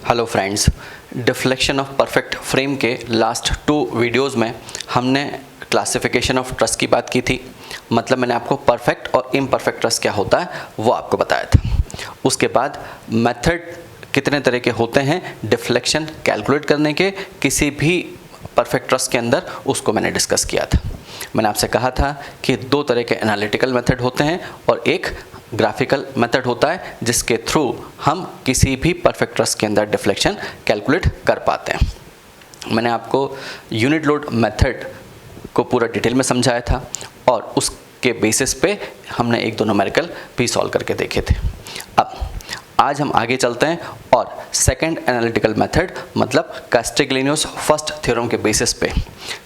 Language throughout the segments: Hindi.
Hello friends, deflection of perfect frame के लास्ट 2 वीडियोस में हमने क्लासिफिकेशन ऑफ ट्रस की बात की थी। मतलब मैंने आपको परफेक्ट और इम्परफेक्ट ट्रस क्या होता है वो आपको बताया था। उसके बाद मेथड कितने तरह के होते हैं डिफ्लेक्शन कैलकुलेट करने के किसी भी परफेक्ट ट्रस के अंदर, उसको मैंने डिस्कस किया था। मैंने आपसे कहा था कि 2 तरह के एनालिटिकल मेथड होते हैं और एक ग्राफिकल मेथड होता है जिसके थ्रू हम किसी भी परफेक्ट ट्रस के अंदर डिफ्लेक्शन कैलकुलेट कर पाते हैं। मैंने आपको यूनिट लोड मेथड को पूरा डिटेल में समझाया था और उसके बेसिस पे हमने 1-2 न्यूमेरिकल भी सॉल्व करके देखे थे। अब आज हम आगे चलते हैं और सेकंड एनालिटिकल मेथड मतलब कास्टिग्लियानोस फर्स्ट थ्योरम के बेसिस पे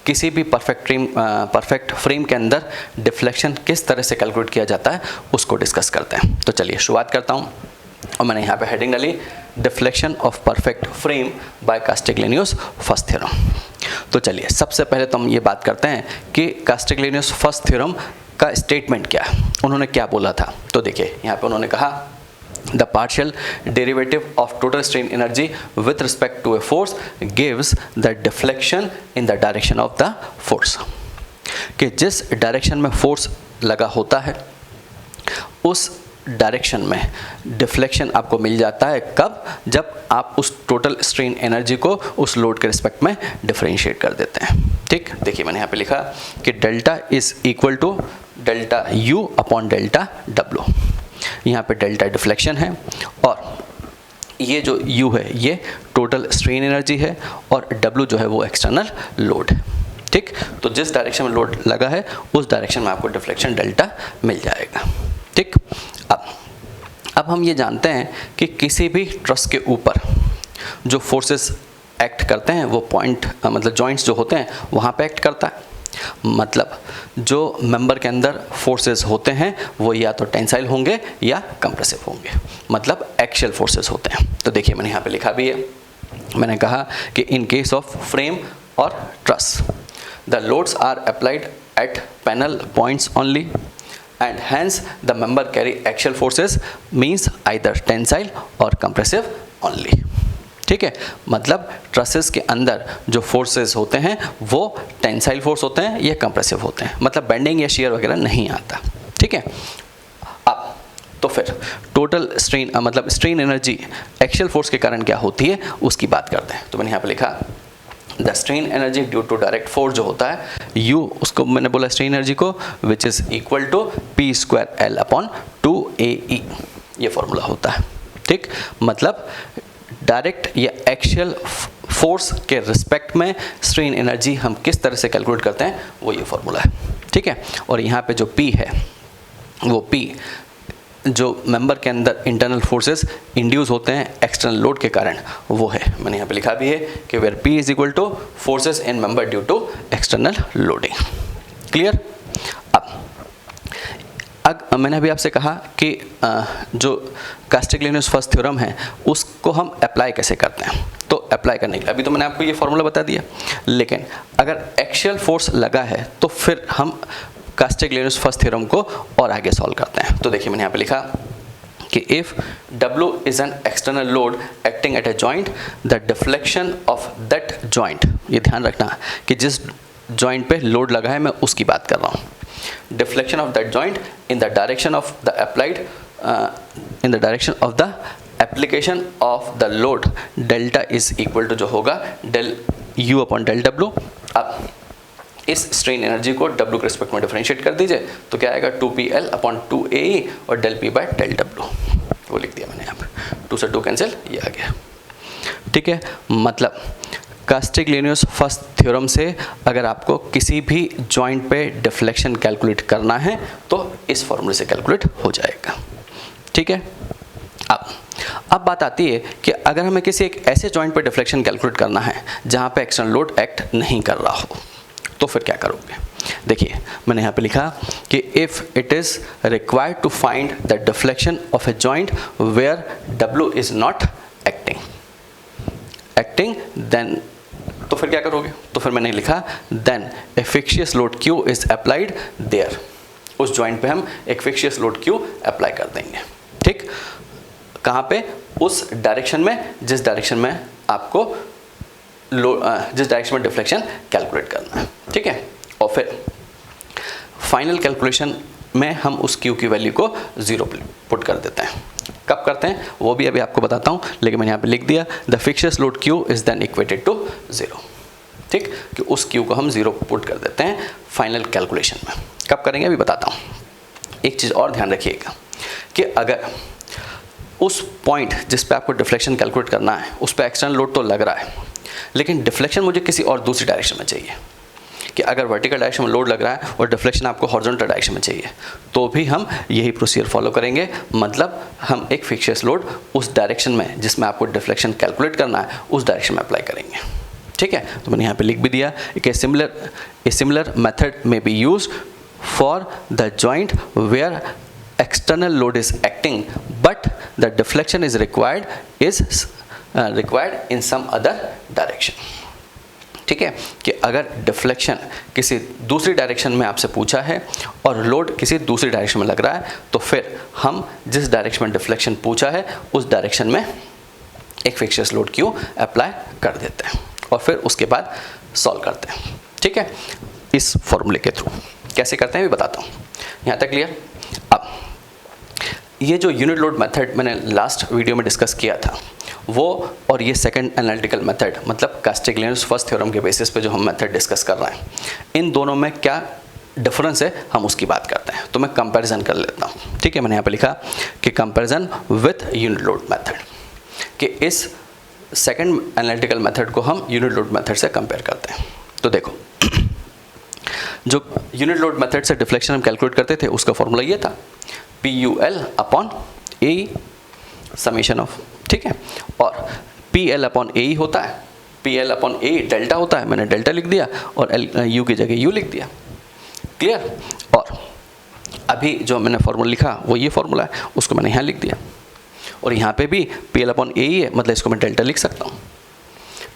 किसी भी परफेक्ट फ्रेम के अंदर डिफ्लेक्शन किस तरह से कैलकुलेट किया जाता है उसको डिस्कस करते हैं। तो चलिए शुरुआत करता हूँ और मैंने यहाँ पे हेडिंग डाली deflection of perfect frame by Castigliano's first theorem. तो चलिए सबसे पहले तो हम ये बात करते हैं कि कास्टिग्लियानोस फर्स्ट थ्योरम का स्टेटमेंट क्या है, उन्होंने क्या बोला था। तो देखिए यहाँ पे उन्होंने कहा the partial derivative of total strain energy with respect to a force gives the deflection in the direction of the force। कि जिस डायरेक्शन में फोर्स लगा होता है उस डायरेक्शन में डिफ्लेक्शन आपको मिल जाता है। कब? जब आप उस टोटल स्ट्रेन एनर्जी को उस लोड के रिस्पेक्ट में डिफरेंशिएट कर देते हैं। ठीक, देखिए मैंने यहाँ पे लिखा कि delta is equal to delta U upon delta W. यहाँ पे डेल्टा डिफ्लेक्शन है और ये जो U है ये टोटल स्ट्रेन एनर्जी है और W जो है वो एक्सटर्नल लोड है। ठीक, तो जिस डायरेक्शन में लोड लगा है उस डायरेक्शन में आपको डिफ्लेक्शन डेल्टा मिल जाएगा। ठीक, अब हम ये जानते हैं कि किसी भी ट्रस के ऊपर जो फोर्सेस एक्ट करते हैं वो पॉइंट मतलब जॉइंट्स जो होते हैं वहाँ पे एक्ट करता है। मतलब जो मेंबर के अंदर फोर्सेस होते हैं वो या तो टेंसाइल होंगे या कंप्रेसिव होंगे, मतलब एक्शियल फोर्सेस होते हैं। तो देखिए मैंने यहाँ पे लिखा भी है, मैंने कहा कि in case of frame or truss the loads are applied at panel points only and hence the member carry axial forces means either tensile or compressive only. ठीक है, मतलब ट्रसेस के अंदर जो फोर्सेस होते हैं वो टेंसाइल फोर्स होते हैं या कंप्रेसिव होते हैं, मतलब बेंडिंग या शियर वगैरह नहीं आता। ठीक है, अब तो फिर टोटल स्ट्रेन मतलब स्ट्रेन एनर्जी एक्शियल फोर्स के कारण क्या होती है उसकी बात करते हैं। तो मैंने यहाँ पे लिखा the strain energy due to direct force जो होता है यू, उसको मैंने बोला स्ट्रेन एनर्जी को which is equal to P square L upon 2AE, ये फॉर्मूला होता है। ठीक, मतलब डायरेक्ट या एक्शियल फोर्स के रिस्पेक्ट में स्ट्रेन एनर्जी हम किस तरह से कैलकुलेट करते हैं वो ये फॉर्मूला है। ठीक है, और यहाँ पे जो P है वो P जो मेंबर के अंदर इंटरनल फोर्सेस इंड्यूस होते हैं एक्सटर्नल लोड के कारण वो है। मैंने यहाँ पे लिखा भी है कि where P is equal to forces in member due to external loading. Clear? अब मैंने अभी आपसे कहा कि जो कास्टिग्लियानोस फर्स्ट थ्योरम है उसको हम अप्लाई कैसे करते हैं। तो अप्लाई करने के लिए अभी तो मैंने आपको ये फॉर्मूला बता दिया, लेकिन अगर एक्शियल फोर्स लगा है तो फिर हम कास्टिग्लियानोस फर्स्ट थ्योरम को और आगे सॉल्व करते हैं। तो देखिए मैंने यहाँ पे लिखा कि if W is an external load acting at a joint the deflection of that joint, ये ध्यान रखना कि जिस जॉइंट पे लोड लगा है मैं उसकी बात कर रहा हूँ, deflection of that joint in the direction of the applied in the direction of the application of the load delta is equal to जो होगा del u upon del w। अब इस स्ट्रेन एनर्जी को W के रिस्पेक्ट में डिफरेंशिएट कर दीजिए तो क्या आएगा 2PL अपॉन 2AE और del P by del W, वो लिख दिया मैंने यहाँ पे, 2 से 2 कैंसिल, ये आ गया। ठीक है, मतलब कास्टिग्लियानोस फर्स्ट थ्योरम से अगर आपको किसी भी जॉइंट पे डिफ्लेक्शन कैलकुलेट करना है तो इस फॉर्मूले से कैलकुलेट हो जाएगा। ठीक है, अब बात आती है कि अगर हमें किसी एक ऐसे जॉइंट पे डिफ्लेक्शन कैलकुलेट करना है जहाँ पे एक्सटर्नल लोड एक्ट नहीं कर रहा हो तो फिर क्या करोगे। देखिए मैंने यहाँ पे लिखा कि if it is required to find the deflection of a joint where W is not acting then, तो फिर क्या करोगे। तो फिर मैंने लिखा then a fictitious load Q is applied there, उस जॉइंट पे हम एक फिक्शियस लोड Q अप्लाई कर देंगे। ठीक, कहाँ पे? उस डायरेक्शन में जिस डायरेक्शन में आपको जिस डायरेक्शन में डिफ्लेक्शन कैलकुलेट करना है, ठीक है। और फिर फाइनल कैलकुलेशन में हम उस Q की वैल्यू को 0 पुट कर देते हैं। कब करते हैं वो भी अभी आपको बताता हूँ, लेकिन मैंने यहाँ पे लिख दिया the fictitious load Q is then equated to 0, ठीक, कि उस Q को हम 0 पुट कर देते हैं फाइनल कैलकुलेशन में। कब करेंगे अभी बताता हूँ। एक चीज़ और ध्यान रखिएगा कि अगर उस पॉइंट जिस पे आपको डिफ्लेक्शन कैलकुलेट करना है उस पे एक्सटर्नल लोड तो लग रहा है, लेकिन डिफ्लेक्शन मुझे किसी और दूसरी डायरेक्शन में चाहिए, कि अगर वर्टिकल डायरेक्शन में लोड लग रहा है और डिफ्लेक्शन आपको हॉरिजॉन्टल डायरेक्शन में चाहिए, तो भी हम यही प्रोसीजर फॉलो करेंगे। मतलब हम एक फिक्सेस लोड उस डायरेक्शन में जिसमें आपको डिफ्लेक्शन कैलकुलेट करना है उस डायरेक्शन में अप्लाई करेंगे, ठीक है। तो मैंने यहाँ पे लिख भी दिया कि a similar method may be use for the joint where external load is acting but the deflection is required in some other direction, ठीक है। कि अगर डिफ्लेक्शन किसी दूसरी डायरेक्शन में आपसे पूछा है और लोड किसी दूसरी डायरेक्शन में लग रहा है, तो फिर हम जिस डायरेक्शन में डिफ्लेक्शन पूछा है उस डायरेक्शन में एक फिक्सेस लोड Q अप्लाई कर देते हैं और फिर उसके बाद सॉल्व करते हैं, ठीक है। इस फॉर्मूले के थ्रू कैसे करते हैं भी बताता हूँ। यहाँ तक क्लियर। अब ये जो यूनिट लोड मेथड मैंने लास्ट वीडियो में डिस्कस किया था वो और ये सेकंड एनालिटिकल मेथड, मतलब कास्टिग्लियानोस फर्स्ट थ्योरम के बेसिस पे जो हम मेथड डिस्कस कर रहे हैं, इन दोनों में क्या डिफरेंस है हम उसकी बात करते हैं। तो मैं कंपैरिजन कर लेता हूँ, ठीक है। मैंने यहाँ पे लिखा कि comparison with unit load method, कि इस सेकंड एनालिटिकल मेथड को हम यूनिट लोड मेथड से कंपेयर करते हैं। तो देखो, जो यूनिट लोड मेथड से डिफ्लेक्शन हम कैलकुलेट करते थे उसका फॉर्मूला ये था PUL upon A summation of, ठीक है। और PL अपॉन ए होता है, PL अपॉन ए डेल्टा होता है, मैंने डेल्टा लिख दिया और U की जगह U लिख दिया, क्लियर। और अभी जो मैंने फॉर्मूला लिखा वो ये फॉर्मूला है, उसको मैंने यहाँ लिख दिया और यहाँ पे भी PL अपॉन ए ही है, मतलब इसको मैं डेल्टा लिख सकता हूँ,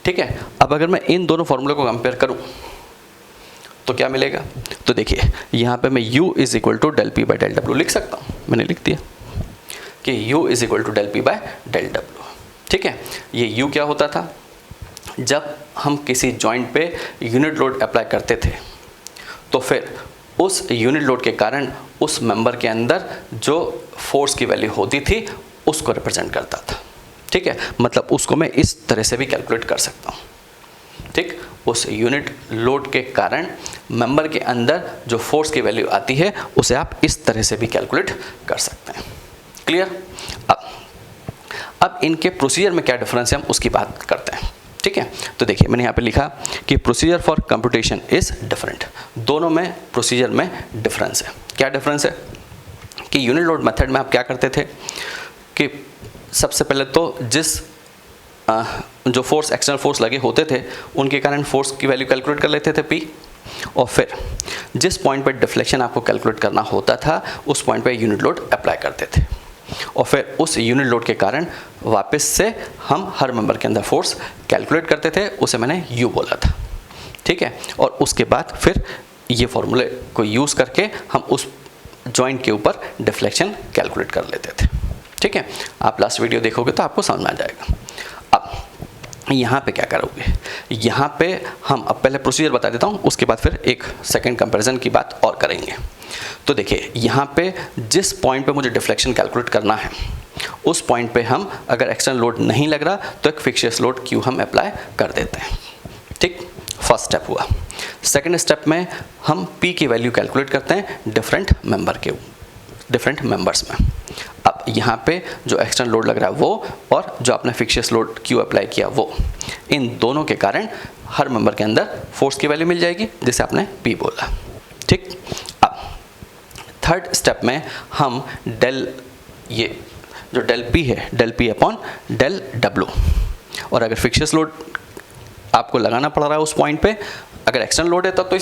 ठीक है। अब अगर मैं इन दोनों फॉर्मूले को कंपेयर करूँ तो क्या मिलेगा, तो देखिए यहाँ पे मैं U is equal to del P by del W लिख सकता हूँ, मैंने लिख दिया कि U is equal to del P by del W, ठीक है। ये U क्या होता था, जब हम किसी जॉइंट पे यूनिट लोड अप्लाई करते थे तो फिर उस यूनिट लोड के कारण उस मेंबर के अंदर जो फोर्स की वैल्यू होती थी उसको रिप्रेजेंट करता था, ठीक है। मतलब उसको मैं इस तरह से भी कैलकुलेट कर सकता हूँ, ठीक। उस यूनिट लोड के कारण मेंबर के अंदर जो फोर्स की वैल्यू आती है उसे आप इस तरह से भी कैलकुलेट कर सकते हैं, क्लियर। अब इनके प्रोसीजर में क्या डिफरेंस है हम उसकी बात करते हैं, ठीक है। तो देखिए मैंने यहाँ पे लिखा कि procedure for computation is different, दोनों में प्रोसीजर में डिफरेंस है। क्या डिफरेंस है कि यूनिट लोड मेथड में आप क्या करते थे कि सबसे पहले तो जिस जो फोर्स एक्सटर्नल फोर्स लगे होते थे उनके कारण फोर्स की वैल्यू कैलकुलेट कर लेते थे P, और फिर जिस पॉइंट पर डिफ्लेक्शन आपको कैलकुलेट करना होता था उस पॉइंट पे यूनिट लोड अप्लाई करते थे और फिर उस यूनिट लोड के कारण वापस से हम हर मेंबर के अंदर फोर्स कैलकुलेट करते थे, उसे मैंने U बोला था, ठीक है। और उसके बाद फिर ये फॉर्मूले को यूज़ करके हम उस जॉइंट के ऊपर डिफ्लेक्शन कैलकुलेट कर लेते थे, ठीक है। आप लास्ट वीडियो देखोगे तो आपको समझ में आ जाएगा। अब यहाँ पे क्या करोगे, यहाँ पे हम अब पहले प्रोसीजर बता देता हूँ, उसके बाद फिर एक सेकंड कंपैरिजन की बात और करेंगे। तो देखिए यहाँ पे जिस पॉइंट पे मुझे डिफ्लेक्शन कैलकुलेट करना है उस पॉइंट पे हम अगर एक्सटर्नल लोड नहीं लग रहा तो एक फिक्सेस लोड Q हम अप्लाई कर देते हैं, ठीक। फर्स्ट स्टेप हुआ। सेकंड स्टेप में हम P की वैल्यू कैलकुलेट करते हैं डिफरेंट मेंबर्स में। अब यहाँ पे जो एक्सटर्नल लोड लग रहा है वो और जो आपने फिक्सेस लोड Q अप्लाई किया वो, इन दोनों के कारण हर मेंबर के अंदर फोर्स की वैल्यू मिल जाएगी जिसे आपने P बोला, ठीक। अब थर्ड स्टेप में हम ये जो डेल P है del P upon del W, और अगर फिक्सेस लोड आपको लगाना पड़ रहा है उस पॉइंट पे, अगर एक्सटर्नल लोड है तब तो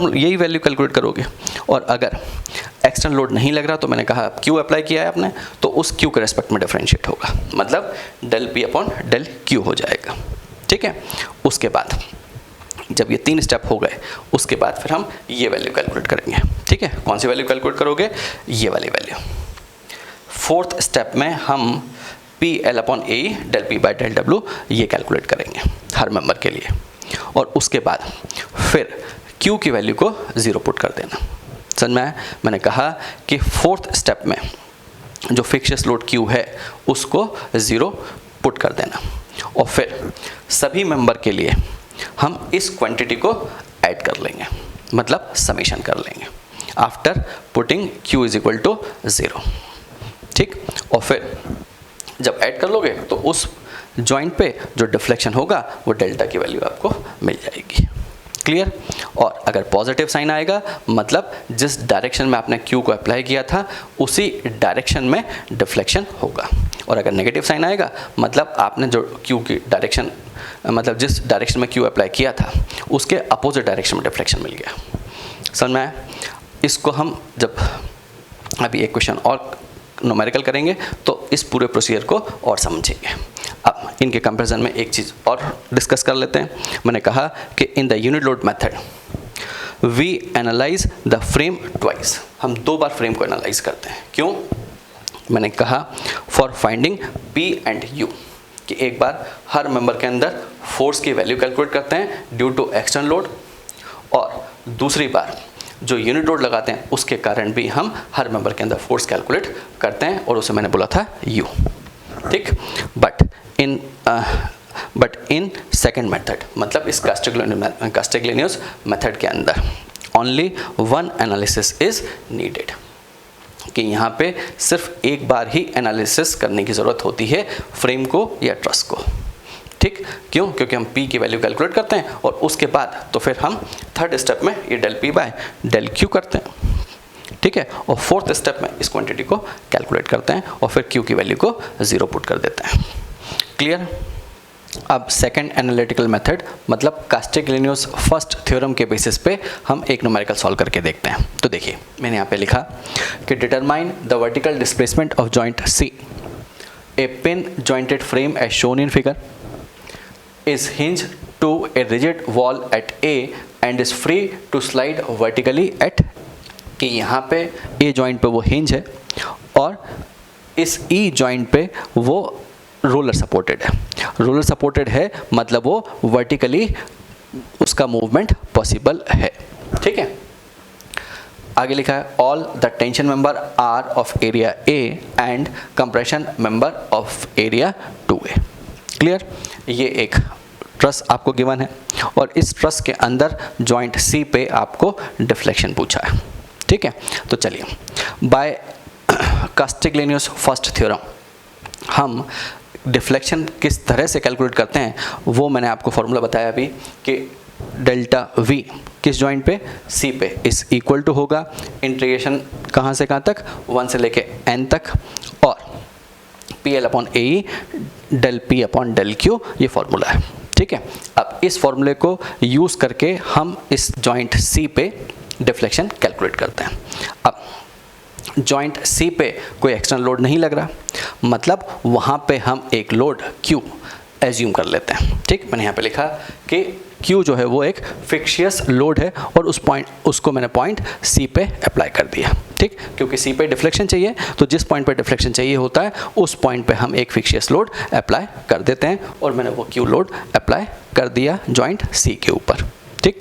यही वैल्यू कैलकुलेट करोगे, और अगर एक्सटर्नल लोड नहीं लग रहा तो मैंने कहा Q अप्लाई किया है आपने तो उस Q के रेस्पेक्ट में डिफरेंशिएट होगा, मतलब del P upon del Q हो जाएगा, ठीक है। उसके बाद जब ये 3 स्टेप हो गए उसके बाद फिर हम ये वैल्यू कैलकुलेट करेंगे, ठीक है। कौन सी वैल्यू कैलकुलेट करोगे, ये वाली वैल्यू। फोर्थ स्टेप में हम P L upon A del P by del W ये कैलकुलेट करेंगे हर मेंबर के लिए, और उसके बाद फिर क्यू की वैल्यू को 0 पुट कर देना। समझ में आया? मैंने कहा कि फोर्थ स्टेप में जो फिक्शियस लोड क्यू है उसको 0 पुट कर देना, और फिर सभी मेंबर के लिए हम इस क्वांटिटी को ऐड कर लेंगे, मतलब समेशन कर लेंगे after putting q is equal to 0। ठीक, और फिर जब ऐड कर लोगे तो उस जॉइंट पे जो डिफ्लेक्शन होगा वो डेल्टा की वैल्यू आपको मिल जाएगी। क्लियर? और अगर पॉजिटिव साइन आएगा मतलब जिस डायरेक्शन में आपने क्यू को अप्लाई किया था उसी डायरेक्शन में डिफ्लेक्शन होगा, और अगर नेगेटिव साइन आएगा मतलब आपने जो क्यू की डायरेक्शन मतलब जिस डायरेक्शन में क्यू अप्लाई किया था उसके अपोजिट डायरेक्शन में डिफ्लेक्शन मिल गया। समझ में आया? इसको हम जब अभी एक क्वेश्चन और न्यूमेरिकल करेंगे तो इस पूरे प्रोसीजर को और समझेंगे। अब इनके कंपैरिजन में एक चीज़ और डिस्कस कर लेते हैं। मैंने कहा कि in the unit load method we analyse the frame twice, हम 2 बार फ्रेम को एनालाइज करते हैं। क्यों? मैंने कहा for finding P and you, कि एक बार हर मेंबर के अंदर फोर्स की वैल्यू कैलकुलेट करते हैं ड्यू टू एक्सटर्नल लोड, और दूसरी बार जो यूनिट लोड लगाते हैं उसके कारण भी हम हर मेंबर के अंदर फोर्स कैलकुलेट करते हैं, और उसे मैंने बोला था यू। ठीक, बट इन सेकेंड मेथड, मतलब इस कास्टिग्लिनियस मेथड के अंदर ओनली 1 एनालिसिस इज नीडेड, कि यहाँ पे सिर्फ एक बार ही एनालिसिस करने की ज़रूरत होती है फ्रेम को या ट्रस को। ठीक, क्यों? क्योंकि हम P की वैल्यू कैलकुलेट करते हैं और उसके बाद तो फिर हम थर्ड स्टेप में ये del P by del Q करते हैं। ठीक है, और फोर्थ स्टेप में इस क्वांटिटी को कैलकुलेट करते हैं और फिर Q की वैल्यू को 0 पुट कर देते हैं। क्लियर? अब सेकंड एनालिटिकल मेथड मतलब कास्टिग्लिनियस फर्स्ट थ्योरम के बेसिस पे हम एक न्यूमेरिकल सॉल्व करके देखते हैं। तो देखिए मैंने यहाँ पे लिखा कि determine the vertical displacement of joint C, a pin jointed frame as shown in figure is hinged to a rigid wall at A and is free to slide vertically at, कि यहाँ पे A जॉइंट पे वो हिंज है और इस E जॉइंट पे वो रोलर सपोर्टेड है। रोलर सपोर्टेड है मतलब वो वर्टिकली उसका मूवमेंट पॉसिबल है। ठीक है, आगे लिखा है all the tension member are of area A and compression member of area 2A। Clear? ये एक ट्रस आपको गिवन है और इस ट्रस के अंदर जॉइंट C पे आपको डिफ्लेक्शन पूछा है। ठीक है, तो चलिए बाय कास्टिग्लिनियस फर्स्ट थ्योरम हम डिफ्लेक्शन किस तरह से कैलकुलेट करते हैं वो मैंने आपको फॉर्मूला बताया अभी कि डेल्टा V किस जॉइंट पे C पे इस इक्वल टू होगा इंटीग्रेशन कहाँ से कहाँ तक 1 से लेके n तक और PL upon AE del P upon del Q ये फॉर्मूला है। ठीक है, अब इस फॉर्मूले को यूज़ करके हम इस जॉइंट C पे डिफ्लेक्शन कैलकुलेट करते हैं। अब जॉइंट C पे कोई एक्सटर्नल लोड नहीं लग रहा मतलब वहाँ पे हम एक लोड Q एज्यूम कर लेते हैं। ठीक, मैंने यहाँ पे लिखा कि Q जो है वो एक फिक्शियस लोड है और उसको मैंने पॉइंट C पे अप्लाई कर दिया। ठीक, क्योंकि C पे डिफ्लेक्शन चाहिए तो जिस पॉइंट पे डिफ्लेक्शन चाहिए होता है उस पॉइंट पे हम एक फिक्शियस लोड अप्लाई कर देते हैं और मैंने वो Q लोड अप्लाई कर दिया जॉइंट C के ऊपर। ठीक,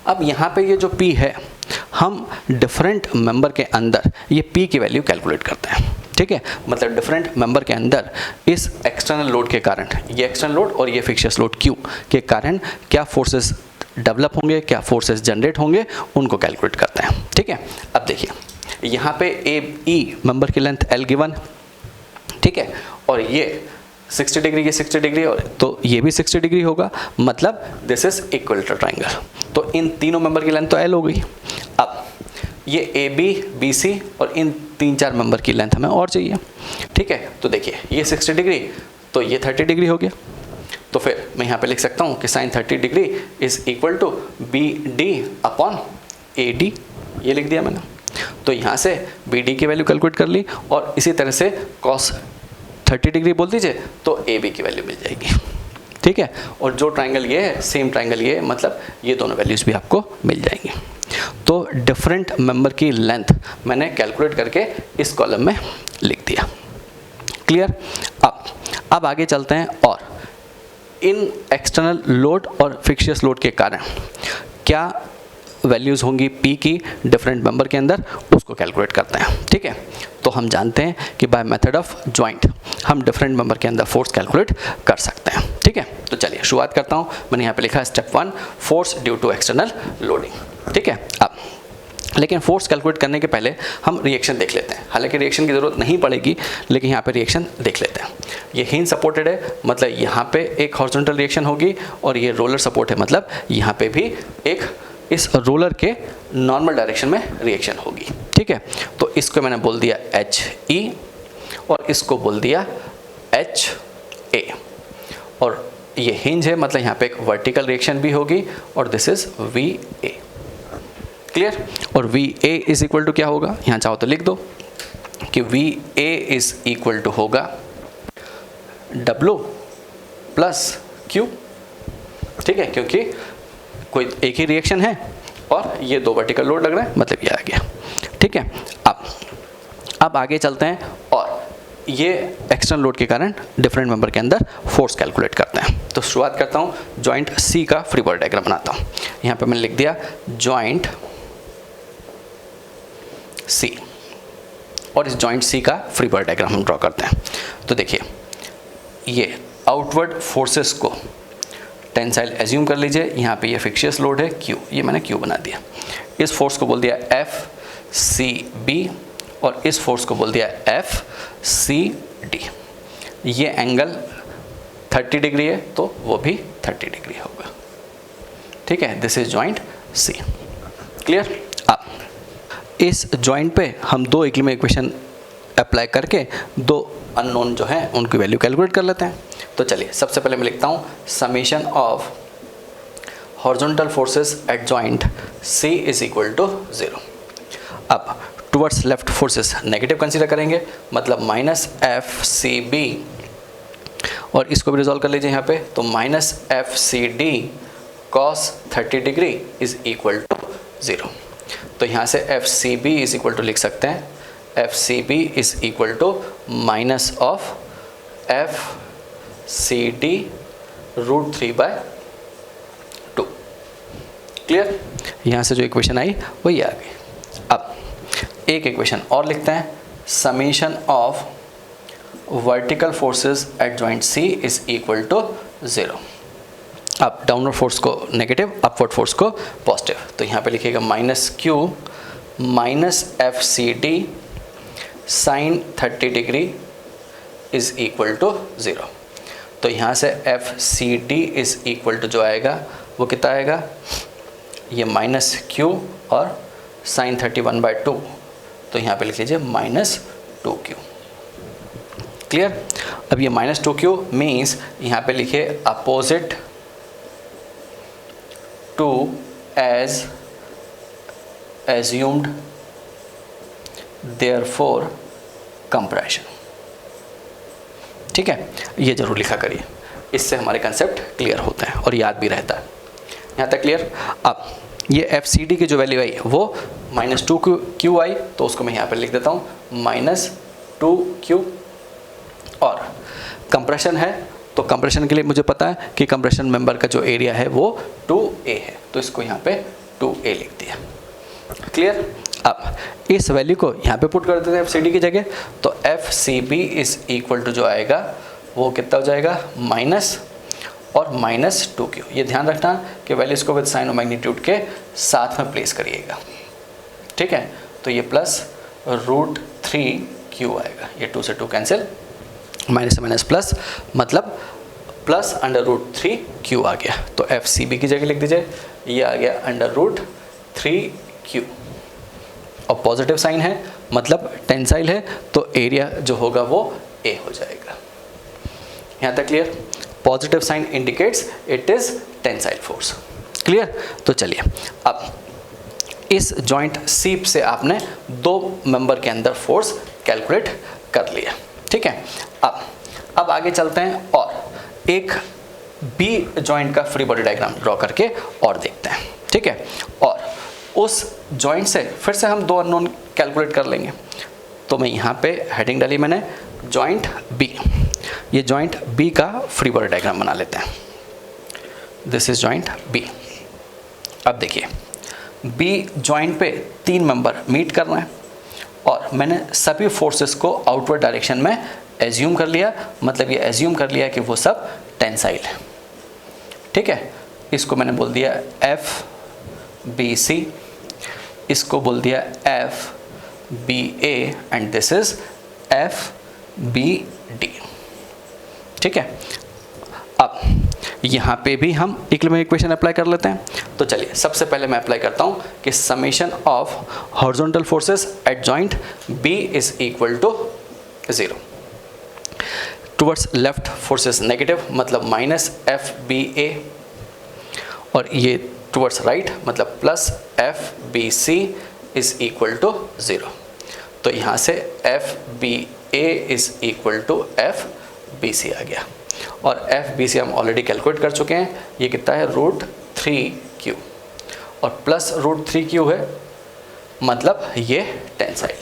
अब यहाँ पे ये जो P है हम डिफरेंट मेंबर के अंदर ये P की वैल्यू कैलकुलेट करते हैं। ठीक है, मतलब डिफरेंट मेंबर के अंदर इस एक्सटर्नल लोड के कारण ये एक्सटर्नल लोड और ये फिक्शियस लोड Q के कारण क्या फोर्सेस डेवलप होंगे, क्या फोर्सेस जनरेट होंगे, उनको कैलकुलेट करते हैं। ठीक है, अब देखिए यहाँ पे AE मेंबर की लेंथ L गिवन, ठीक है, और ये 60 डिग्री, ये 60 डिग्री और तो ये भी 60 डिग्री होगा मतलब दिस इज इक्विलेटरल ट्रायंगल। तो इन तीनों मेंबर की लेंथ तो L हो गई। अब ये AB, BC और इन 3-4 मेंबर की लेंथ हमें और चाहिए। ठीक है, तो देखिए ये 60 डिग्री तो ये 30 डिग्री हो गया, तो फिर मैं यहाँ पे लिख सकता हूँ कि sine 30 degree is equal to BD upon AD, ये लिख दिया मैंने। तो यहाँ से BD की वैल्यू कैलकुलेट कर ली और इसी तरह से cos 30 डिग्री बोल दीजिए तो AB की वैल्यू मिल जाएगी। ठीक है, और जो ट्रायंगल ये है सेम ट्रायंगल ये है मतलब ये दोनों वैल्यूज़ भी आपको मिल जाएंगी। तो डिफरेंट मेंबर की लेंथ मैंने कैलकुलेट करके इस कॉलम में लिख दिया। क्लियर। अब आगे चलते हैं और इन एक्सटर्नल लोड और फिक्शियस लोड के कारण क्या वैल्यूज़ होंगी P की डिफरेंट मेंबर के अंदर, उसको कैलकुलेट करते हैं। ठीक है, तो हम जानते हैं कि बाय मेथड ऑफ जॉइंट हम डिफरेंट मेंबर के अंदर फोर्स कैलकुलेट कर सकते हैं। ठीक है, तो चलिए शुरुआत करता हूँ। मैंने यहाँ पे लिखा है step 1 force due to external loading. ठीक है, अब लेकिन फोर्स कैलकुलेट करने के पहले हम रिएक्शन देख लेते हैं। हालांकि रिएक्शन की ज़रूरत नहीं पड़ेगी, लेकिन यहाँ पे रिएक्शन देख लेते हैं। ये हिंज सपोर्टेड है, मतलब यहाँ पे एक हॉरिजॉन्टल रिएक्शन होगी, और ये रोलर सपोर्ट है, मतलब यहाँ पे भी एक इस रोलर के नॉर्मल डायरेक्शन में रिएक्शन होगी। ठीक है, तो इसको मैंने बोल दिया HE और इसको बोल दिया HA, और ये हिंज है, मतलब यहाँ पे एक वर्टिकल रिएक्शन भी होगी, और दिस इज VA। क्लियर। और VA इज इक्वल टू क्या होगा, यहाँ चाहो तो लिख दो कि VA इज इक्वल टू होगा W प्लस Q। ठीक है, क्योंकि कोई एक ही रिएक्शन है और ये दो वर्टिकल लोड लग रहे हैं, मतलब ये आ गया। ठीक है, अब आगे चलते हैं और ये एक्सटर्नल लोड के कारण डिफरेंट मेंबर के अंदर फोर्स कैलकुलेट करते हैं। तो शुरुआत करता हूँ, जॉइंट C का फ्री बॉडी डायग्राम बनाता हूँ। यहाँ पे मैंने लिख दिया जॉइंट C, और इस जॉइंट C का फ्री बॉडी डायग्राम हम ड्रॉ करते हैं। तो देखिए, ये आउटवर्ड फोर्सेस को टेंसाइल एज्यूम कर लीजिए। यहाँ पे ये फिक्शियस लोड है Q, ये मैंने Q बना दिया। इस फोर्स को बोल दिया FCB, और इस फोर्स को बोल दिया FCD। ये एंगल 30 डिग्री है, तो वो भी 30 डिग्री होगा। ठीक है, this is joint C। Clear. अब इस जॉइंट पे हम दो इक्विलिब्रियम इक्वेशन अप्लाई करके दो अननोन जो हैं उनकी वैल्यू कैलकुलेट कर लेते हैं। तो चलिए, सबसे पहले मैं लिखता हूँ summation of horizontal forces at joint C is equal to 0। अब towards left forces negative consider करेंगे, मतलब माइनस FCB, और इसको भी रिजॉल्व कर लीजिए यहाँ पे। तो minus FCD cos 30 degree is equal to 0। तो यहाँ से FCB इज इक्वल टू लिख सकते हैं FCB is equal to minus of FCD √3/2। Clear. यहाँ से जो इक्वेशन आई वही आ गई। अब एक इक्वेशन और लिखते हैं, summation of vertical forces at joint C is equal to 0। अब डाउनवर्ड फोर्स को नेगेटिव, अपवर्ड फोर्स को पॉजिटिव। तो यहाँ पे लिखिएगा minus Q minus FCD sine 30 degree is equal to 0। तो यहाँ से FCD इज इक्वल टू जो आएगा वो कितना आएगा, ये माइनस Q और साइन 31/2। तो यहाँ पे लिख लीजिए माइनस 2Q। क्लियर। अब ये माइनस 2Q मीन्स यहाँ पे लिखिए opposite to as assumed therefore compression. ठीक है, ये जरूर लिखा करिए, इससे हमारे कंसेप्ट क्लियर होते हैं और याद भी रहता है। यहाँ तक क्लियर। अब ये FCD की जो वैल्यू आई वो माइनस 2Q आई, तो उसको मैं यहाँ पर लिख देता हूँ माइनस 2Q। और कंप्रेशन है, तो कंप्रेशन के लिए मुझे पता है कि कंप्रेशन मेंबर का जो एरिया है वो 2A है, तो इसको यहाँ पे 2A लिख दिया। क्लियर। अब इस वैल्यू को यहाँ पे पुट कर देते हैं FCD की जगह, तो FCB इज इक्वल टू जो आएगा वो कितना हो जाएगा, माइनस और माइनस 2Q। ये ध्यान रखना कि वैल्यूज को विद साइन और मैग्नीट्यूड के साथ में प्लेस करिएगा। ठीक है, तो ये प्लस √3Q आएगा, ये 2 से 2 कैंसिल, माइनस से माइनस प्लस, मतलब प्लस √3Q आ गया। तो FCB की जगह लिख दीजिए, ये आ गया √3Q, और पॉजिटिव साइन है मतलब टेंसाइल है, तो एरिया जो होगा वो A हो जाएगा। यहाँ तक clear. Positive sign indicates it is tensile force. Clear. तो चलिए, अब इस जॉइंट C से आपने दो मेंबर के अंदर फोर्स कैलकुलेट कर लिया। ठीक है, अब आगे चलते हैं और एक B जॉइंट का फ्री बॉडी डायग्राम ड्रॉ करके और देखते हैं। ठीक है, और उस जॉइंट से फिर से हम दो अननोन कैलकुलेट कर लेंगे। तो मैं यहाँ पे हेडिंग डाली मैंने जॉइंट बी, ये जॉइंट बी का फ्री बॉडी डायग्राम बना लेते हैं। This is joint B. अब देखिए बी जॉइंट पे 3 मेंबर मीट कर रहे हैं और मैंने सभी फोर्सेस को आउटवर्ड डायरेक्शन में एज्यूम कर लिया, मतलब ये एज्यूम कर लिया कि वो सब टेंसाइल है। ठीक है, इसको मैंने बोल दिया एफ बी सी, इसको बोल दिया F B A and this is F B D. ठीक है, अब यहाँ पे भी हम इक्विलिब्रियम इक्वेशन अप्लाई कर लेते हैं। तो चलिए सबसे पहले मैं अप्लाई करता हूँ कि summation of horizontal forces at joint B is equal to 0। Towards left forces negative, मतलब माइनस एफ बी ए, और ये टुवर्ड्स राइट मतलब plus F B C is equal to 0। तो यहाँ से F B A is equal to F B C आ गया, और एफ बी सी हम ऑलरेडी कैलकुलेट कर चुके हैं। ये कितना है √3Q, और प्लस √3Q है, मतलब ये टेंसाइल।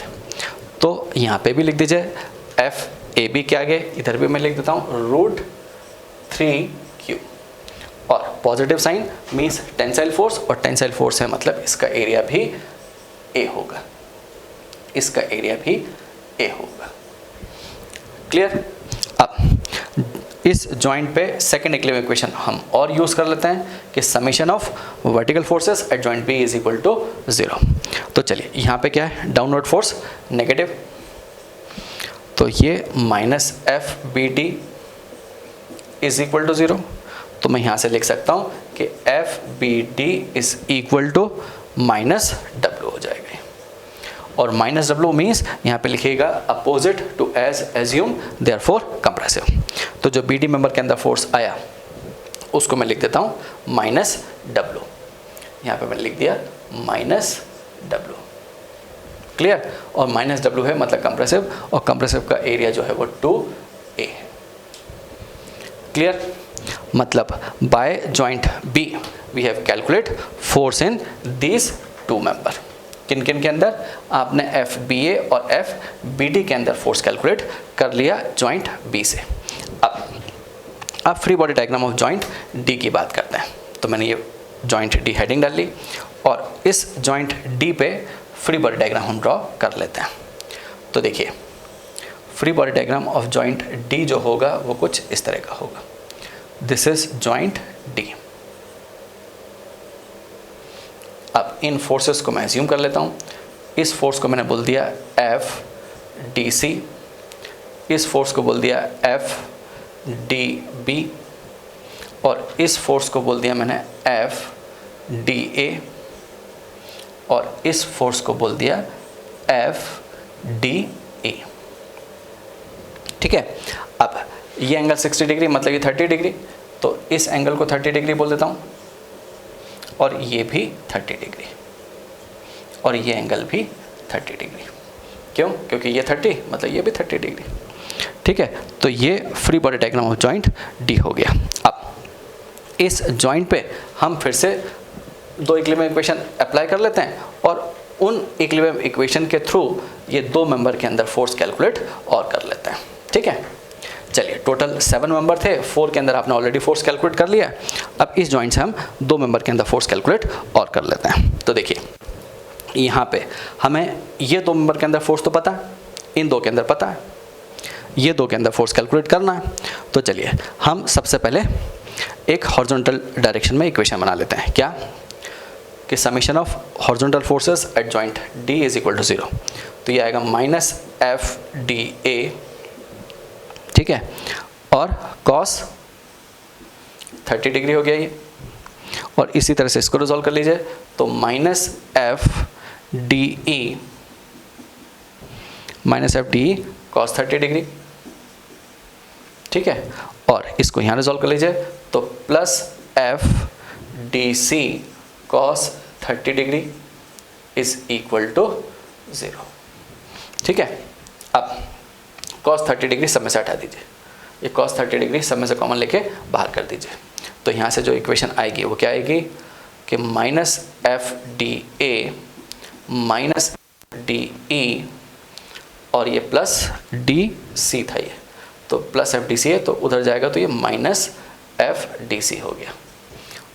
तो यहाँ पे भी लिख दीजिए एफ ए बी के आगे इधर भी मैं लिख देता हूँ √3Q, और positive sign means tensile force, और टेंसाइल फोर्स है मतलब इसका एरिया भी ए होगा, इसका एरिया भी ए होगा। क्लियर? अब इस जॉइंट पे सेकंड इक्विलिब्रियम इक्वेशन हम और यूज कर लेते हैं कि summation of vertical forces at joint B is equal to 0। तो चलिए यहाँ पे क्या है, डाउनवर्ड फोर्स नेगेटिव, तो ये minus F B D is equal to 0। तो मैं यहाँ से लिख सकता हूँ कि F B D is equal to minus W हो जाएगा, और माइनस डब्ल्यू मीन्स यहाँ पे लिखिएगा opposite to as assume therefore compressive. तो जो बी डी मेंबर के अंदर फोर्स आया उसको मैं लिख देता हूँ माइनस डब्ल्यू, यहाँ पे मैंने लिख दिया माइनस डब्ल्यू। क्लियर? और माइनस डब्ल्यू है मतलब कंप्रेसिव, और कंप्रेसिव का एरिया जो है वो 2A है। क्लियर? मतलब by joint B we have calculate force in these 2 member. किन किन के अंदर? आपने एफ बी ए और एफ बी डी के अंदर फोर्स कैलकुलेट कर लिया जॉइंट बी से। अब free body diagram of joint D की बात करते हैं। तो मैंने ये जॉइंट डी हेडिंग डाल ली, और इस जॉइंट डी पे फ्री बॉडी डायग्राम हम ड्रॉ कर लेते हैं। तो देखिए free body diagram of joint D जो होगा वो कुछ इस तरह का होगा। This is joint D. अब इन फोर्सेस को मैं एज्यूम कर लेता हूँ। इस फोर्स को मैंने बोल दिया एफ डी सी, इस फोर्स को बोल दिया एफ डी बी, और इस फोर्स को बोल दिया मैंने एफ डी ए, और इस फोर्स को बोल दिया एफ डी ए। ठीक है, अब ये एंगल 60 डिग्री मतलब ये 30 डिग्री, तो इस एंगल को 30 डिग्री बोल देता हूँ, और ये भी 30 डिग्री, और ये एंगल भी 30 डिग्री। क्यों? क्योंकि ये 30 मतलब ये भी 30 डिग्री। ठीक है, तो ये free body diagram of joint D हो गया। अब इस जॉइंट पे हम फिर से 2 इक्विलिब्रियम इक्वेशन अप्लाई कर लेते हैं, और उन इक्विलिब्रियम इक्वेशन के थ्रू ये 2 मेंबर के अंदर फोर्स कैलकुलेट और कर लेते हैं। ठीक है, चलिए टोटल 7 मेंबर थे, 4 के अंदर आपने ऑलरेडी फोर्स कैलकुलेट कर लिया। अब इस जॉइंट से हम 2 मेंबर के अंदर फोर्स कैलकुलेट और कर लेते हैं। तो देखिए यहाँ पे हमें ये 2 मेंबर के अंदर फोर्स तो पता है, इन 2 के अंदर पता है, ये 2 के अंदर फोर्स कैलकुलेट करना है। तो चलिए हम सबसे पहले एक हॉरिजॉन्टल डायरेक्शन में इक्वेशन बना लेते हैं। क्या? कि summation of horizontal forces at joint D is equal to 0। तो ये आएगा माइनस एफ डी ए, ठीक है, और कॉस 30 डिग्री हो गया ये, और इसी तरह से इसको रिजॉल्व कर लीजिए। तो minus F D E cos 30 degree, ठीक है, और इसको यहाँ रिजॉल्व कर लीजिए। तो plus F D C cos 30 degree is equal to 0। ठीक है, अब कॉस 30 डिग्री सब में से हटा दीजिए, ये कॉस 30 डिग्री सब में से कॉमन लेके बाहर कर दीजिए। तो यहाँ से जो इक्वेशन आएगी वो क्या आएगी कि minus F D A minus D E और ये प्लस डी सी था ये, तो प्लस एफ डी सी है तो उधर जाएगा तो ये माइनस एफ डी सी हो गया।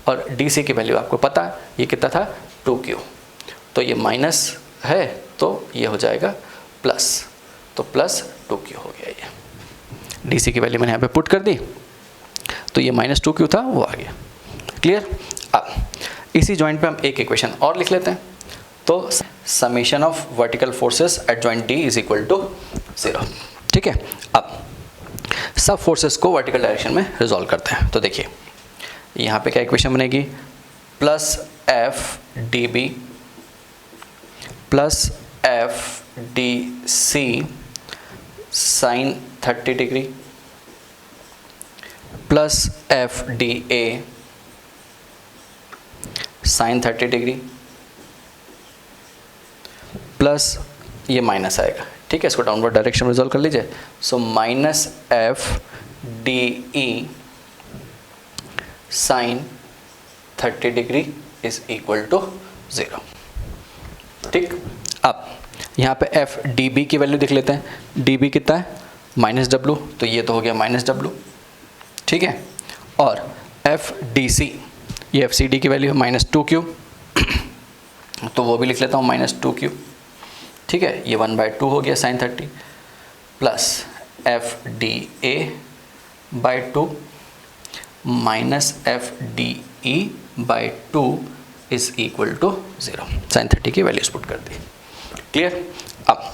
और डी सी की वैल्यू आपको पता है ये कितना था 2Q, तो ये माइनस है तो ये हो जाएगा प्लस, तो प्लस 2Q हो गया। ये डी सी की वैल्यू मैंने यहाँ पे पुट कर दी तो ये माइनस 2Q था वो आ गया। क्लियर। अब इसी जॉइंट पे हम एक इक्वेशन और लिख लेते हैं, तो summation of vertical forces at joint D is equal to 0। ठीक है, अब सब फोर्सेस को वर्टिकल डायरेक्शन में रिजॉल्व करते हैं। तो देखिए यहाँ पे क्या इक्वेशन बनेगी, plus F D B plus F D C sine 30 degree plus F D A sine 30 degree plus ये माइनस आएगा। ठीक है, इसको डाउनवर्ड डायरेक्शन में रिजॉल्व कर लीजिए। So minus F D E sine 30 degree is equal to 0। ठीक, अब यहाँ पे एफ डी बी की वैल्यू देख लेते हैं। डी बी कितना है माइनस डब्लू, तो ये तो हो गया माइनस डब्लू। ठीक है, और एफ डी सी, ये एफ सी डी की वैल्यू है माइनस 2Q, तो वो भी लिख लेता हूँ माइनस 2Q। ठीक है, ये 1/2 हो गया sine 30 plus F D A by 2 minus F D E by 2 is equal to 0। Sine 30 की वैल्यूज पुट कर दी। क्लियर। अब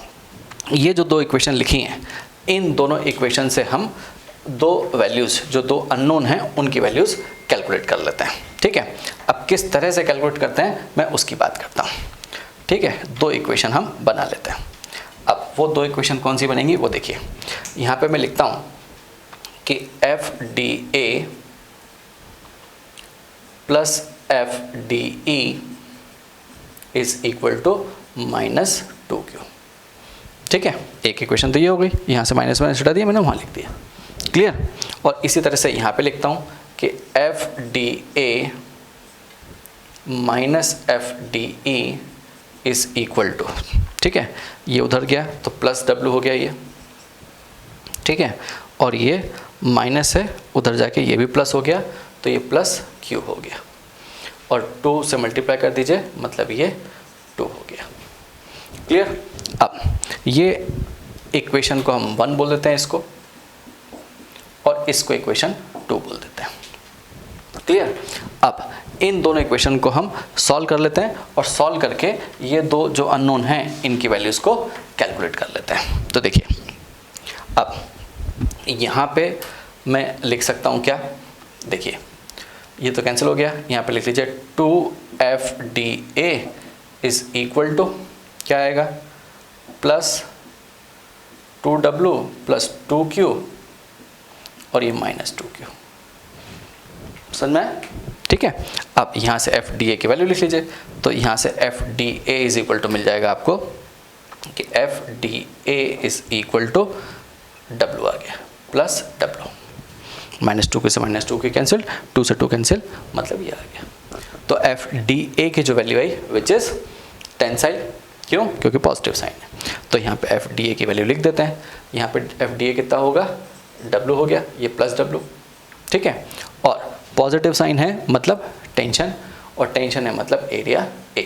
ये जो दो इक्वेशन लिखी हैं, इन दोनों इक्वेशन से हम दो वैल्यूज़, जो दो अननोन हैं उनकी वैल्यूज़ कैलकुलेट कर लेते हैं। ठीक है, अब किस तरह से कैलकुलेट करते हैं मैं उसकी बात करता हूँ। ठीक है, दो इक्वेशन हम बना लेते हैं। अब वो दो इक्वेशन कौन सी बनेंगी वो देखिए, यहाँ पे मैं लिखता हूँ कि F D A plus F D E is equal to minus 2Q। ठीक है, एक इक्वेशन तो ये हो गई, यहाँ से माइनस माइनस हटा दिया मैंने, वहाँ लिख दिया। क्लियर। और इसी तरह से यहाँ पे लिखता हूँ कि F D A minus F D E is equal to, ठीक है, ये उधर गया तो प्लस डब्ल्यू हो गया ये। ठीक है, और ये माइनस है, उधर जाके ये भी प्लस हो गया तो ये प्लस क्यू हो गया, और 2 से मल्टीप्लाई कर दीजिए मतलब ये 2 हो गया। क्लियर। अब ये इक्वेशन को हम 1 बोल देते हैं इसको, और इसको इक्वेशन 2 बोल देते हैं। क्लियर। अब इन दोनों इक्वेशन को हम सॉल्व कर लेते हैं, और सॉल्व करके ये दो जो अननोन हैं इनकी वैल्यूज़ को कैलकुलेट कर लेते हैं। तो देखिए अब यहाँ पे मैं लिख सकता हूँ क्या, देखिए ये तो कैंसिल हो गया, यहाँ पे लिख लीजिए 2FDA इज इक्वल टू क्या आएगा, प्लस 2W प्लस 2Q और ये माइनस 2Q। समझ में? ठीक है। अब यहाँ से FDA की वैल्यू लिख लीजिए, तो यहाँ से FDA इज इक्वल टू मिल जाएगा आपको कि FDA is equal to W आ गया प्लस W, माइनस 2 से माइनस 2 कैंसिल, 2 से 2 कैंसिल, मतलब ये आ गया। तो FDA की जो value I which is tensile, क्यों? क्योंकि पॉजिटिव साइन है। तो यहाँ पे FDA की वैल्यू लिख देते हैं। यहाँ पे FDA कितना होगा, W हो गया, ये प्लस W। ठीक है, और पॉजिटिव साइन है मतलब टेंशन, और टेंशन है मतलब एरिया A।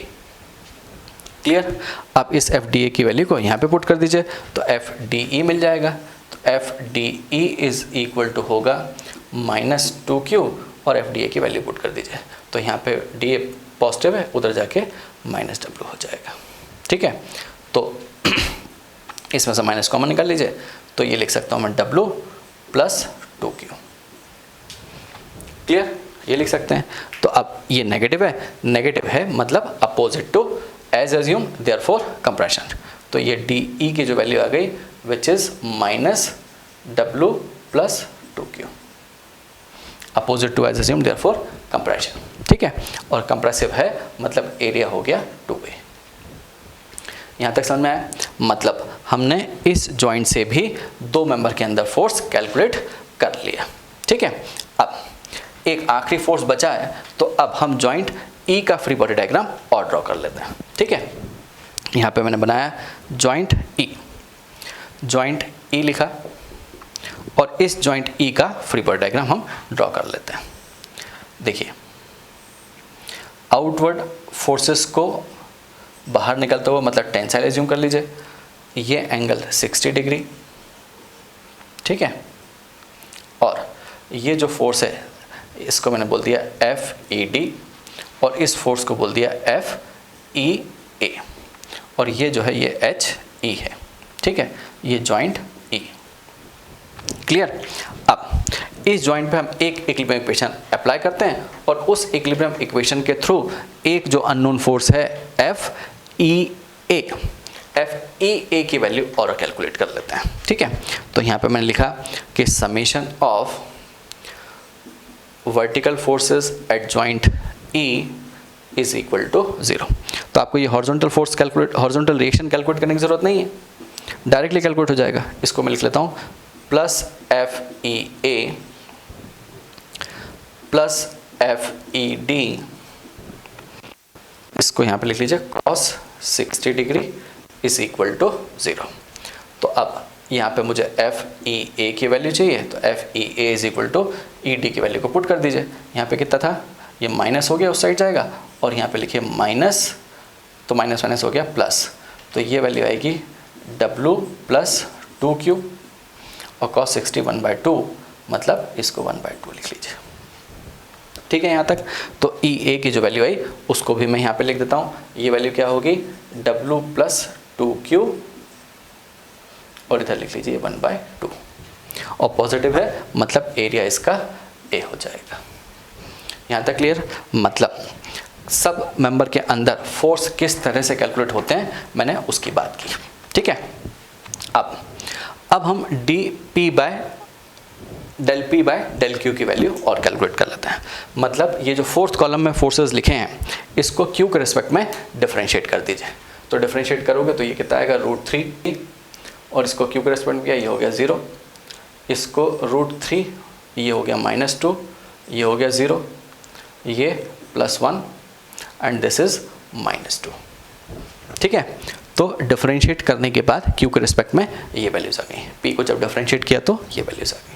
क्लियर। आप इस FDA की वैल्यू को यहाँ पे पुट कर दीजिए तो FDE मिल जाएगा। तो FDE इज इक्वल टू होगा माइनस 2Q, और FDA की वैल्यू पुट कर दीजिए तो यहाँ पे DA पॉजिटिव है, उधर जाके माइनस W हो जाएगा। ठीक है, तो इसमें से माइनस कॉमन निकाल लीजिए, तो ये लिख सकता हूँ मैं W प्लस 2Q। क्लियर, ये लिख सकते हैं। तो अब ये नेगेटिव है मतलब opposite to as assume therefore compression. तो ये DE की जो वैल्यू आ गई which is minus W plus 2Q, opposite to as assume therefore compression. ठीक है, और कंप्रेसिव है मतलब एरिया हो गया 2A। यहाँ तक समझ में आया? मतलब हमने इस जॉइंट से भी दो मेंबर के अंदर फोर्स कैलकुलेट कर लिया। ठीक है, अब एक आखिरी फोर्स बचा है, तो अब हम जॉइंट E का फ्री बॉडी डायग्राम और ड्रॉ कर लेते हैं। ठीक है, यहाँ पे मैंने बनाया जॉइंट E। जॉइंट ई लिखा और इस जॉइंट ई का फ्री बॉडी डायग्राम हम ड्रॉ कर लेते हैं। देखिए, आउटवर्ड फोर्सेस को बाहर निकलते हुए मतलब टेंसाइल एज्यूम कर लीजिए, ये एंगल 60 डिग्री, ठीक है, और ये जो फोर्स है इसको मैंने बोल दिया FED और इस फोर्स को बोल दिया FEA और ये जो है ये HE है, ठीक है, ये जॉइंट E। क्लियर? अब इस जॉइंट पे हम एक इक्विलिब्रियम इक्वेशन अप्लाई करते हैं और उस इक्विलिब्रियम इक्वेशन के थ्रू एक जो अननोन फोर्स है FEA की वैल्यू और कैलकुलेट कर लेते हैं, ठीक है। तो यहाँ पे मैंने लिखा कि summation of vertical forces at joint E is equal to 0। तो आपको ये horizontal force calculate, horizontal reaction calculate करने की जरूरत नहीं है, डायरेक्टली कैलकुलेट हो जाएगा। इसको मैं लिख लेता हूँ प्लस FEA प्लस FED, इसको यहाँ पे लिख लीजिए cos 60 degree is equal to 0। तो अब यहाँ पे मुझे FEA की वैल्यू चाहिए, तो FEA is equal to ED की वैल्यू को पुट कर दीजिए। यहाँ पे कितना था, ये माइनस हो गया, उस साइड जाएगा, और यहाँ पे लिखिए माइनस, तो माइनस माइनस हो गया प्लस, तो ये वैल्यू आएगी W प्लस 2Q और cos 60 1/2, मतलब इसको 1/2 लिख लीजिए, ठीक है यहाँ तक। तो EA की जो वैल्यू आई उसको भी मैं यहाँ पे लिख देता हूँ, ये वैल्यू क्या होगी W प्लस 2Q और इधर लिख लीजिए 1/2 और पॉजिटिव है मतलब एरिया इसका A हो जाएगा। यहाँ तक क्लियर? मतलब सब मेंबर के अंदर फोर्स किस तरह से कैलकुलेट होते हैं मैंने उसकी बात की, ठीक है। अब हम dP by del P by del Q की वैल्यू और कैलकुलेट कर लेते हैं। मतलब ये जो फोर्थ कॉलम में फोर्सेस लिखे हैं इसको Q के रिस्पेक्ट में डिफरेंशिएट कर दीजिए। तो डिफरेंशिएट करोगे तो ये कितना आएगा √3 और इसको Q के रिस्पेक्ट में किया, ये हो गया 0, इसको √3, ये हो गया -2, ये हो गया 0, ये +1 एंड दिस इज -2, ठीक है। तो डिफरेंशिएट करने के बाद Q के रिस्पेक्ट में ये वैल्यूज आ गई, P को जब डिफरेंशिएट किया तो ये वैल्यूज आ गई,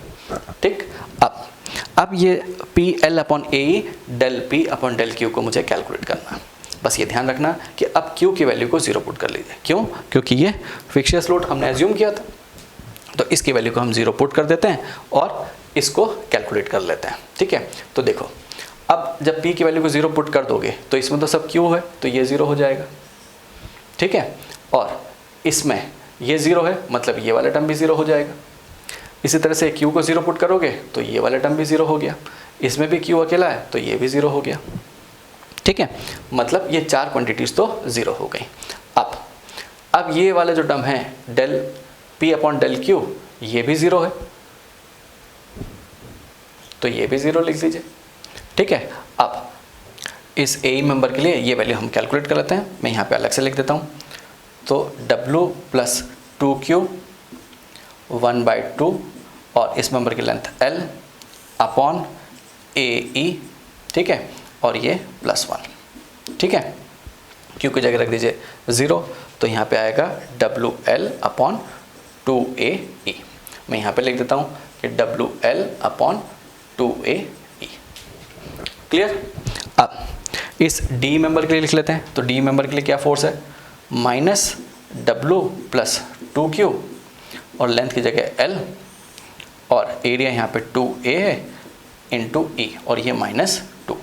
ठीक। अब ये PL/AE del P upon del Q को मुझे कैलकुलेट करना है। बस ये ध्यान रखना कि अब Q की वैल्यू को 0 पुट कर लीजिए। क्यों? क्योंकि ये फिक्शियस लोड हमने एज्यूम किया था, तो इसकी वैल्यू को हम 0 पुट कर देते हैं और इसको कैलकुलेट कर लेते हैं, ठीक है। तो देखो, अब जब P की वैल्यू को 0 पुट कर दोगे तो इसमें तो सब Q है तो ये 0 हो जाएगा, ठीक है, और इसमें ये 0 है मतलब ये वाला टर्म भी 0 हो जाएगा। इसी तरह से Q को 0 पुट करोगे तो ये वाला टर्म भी 0 हो गया, इसमें भी Q अकेला है तो ये भी 0 हो गया, ठीक है। मतलब ये 4 क्वांटिटीज तो 0 हो गई। अब ये वाला जो टर्म है del P upon del Q, ये भी 0 है तो ये भी 0 लिख दीजिए, ठीक है। अब इस AE मेंबर के लिए ये वैल्यू हम कैलकुलेट कर लेते हैं, मैं यहाँ पे अलग से लिख देता हूँ। तो W प्लस 2Q 1/2 और इस मेंबर की लेंथ L अपॉन AE, ठीक है, और ये +1, ठीक है। Q की जगह रख दीजिए 0, तो यहाँ पे आएगा WL अपॉन 2AE। मैं यहाँ पे लिख देता हूँ कि WL अपॉन 2AE। क्लियर? अब इस D मेंबर के लिए लिख लेते हैं। तो D मेंबर के लिए क्या फोर्स है, -W प्लस 2Q और लेंथ की जगह L और एरिया यहाँ पे 2A है इंटू E और ये -2,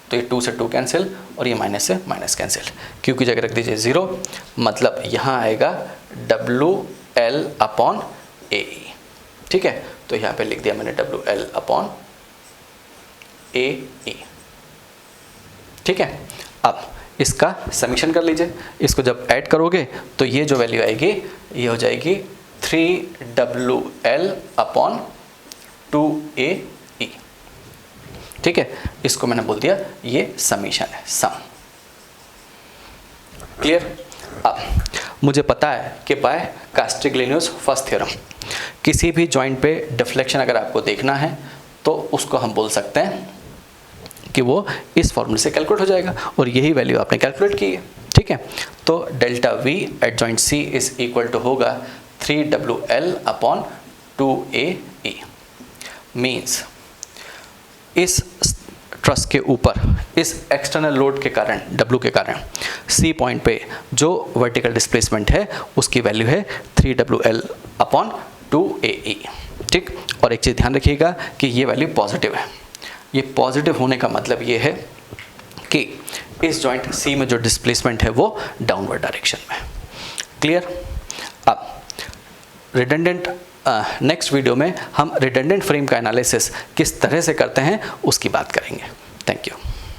तो ये 2 से 2 कैंसिल और ये माइनस से माइनस कैंसिल। Q की जगह रख दीजिए 0, मतलब यहाँ आएगा WL अपॉन AE, ठीक है। तो यहाँ पे लिख दिया मैंने WL अपॉन AE, ठीक है। अब इसका समीशन कर लीजिए, इसको जब ऐड करोगे तो ये जो वैल्यू आएगी ये हो जाएगी 3WL अपॉन 2AE, ठीक है। इसको मैंने बोल दिया ये समीशन है, सम। क्लियर? अब मुझे पता है कि बाय कास्टिग्लियानोस फर्स्ट थ्योरम किसी भी जॉइंट पे डिफ्लेक्शन अगर आपको देखना है तो उसको हम बोल सकते हैं कि वो इस फॉर्मूले से कैलकुलेट हो जाएगा और यही वैल्यू आपने कैलकुलेट की है, ठीक है। तो delta V at joint C is equal to होगा 3WL/2AE मीन्स इस ट्रस के ऊपर इस एक्सटर्नल लोड के कारण W के कारण C पॉइंट पे जो वर्टिकल डिस्प्लेसमेंट है उसकी वैल्यू है 3WL/2AE। ठीक, और एक चीज़ ध्यान रखिएगा कि ये वैल्यू पॉजिटिव है। ये पॉजिटिव होने का मतलब ये है कि इस जॉइंट C में जो डिस्प्लेसमेंट है वो डाउनवर्ड डायरेक्शन में। क्लियर? अब रिडंडेंट नेक्स्ट वीडियो में हम रिडंडेंट फ्रेम का एनालिसिस किस तरह से करते हैं उसकी बात करेंगे। Thank you.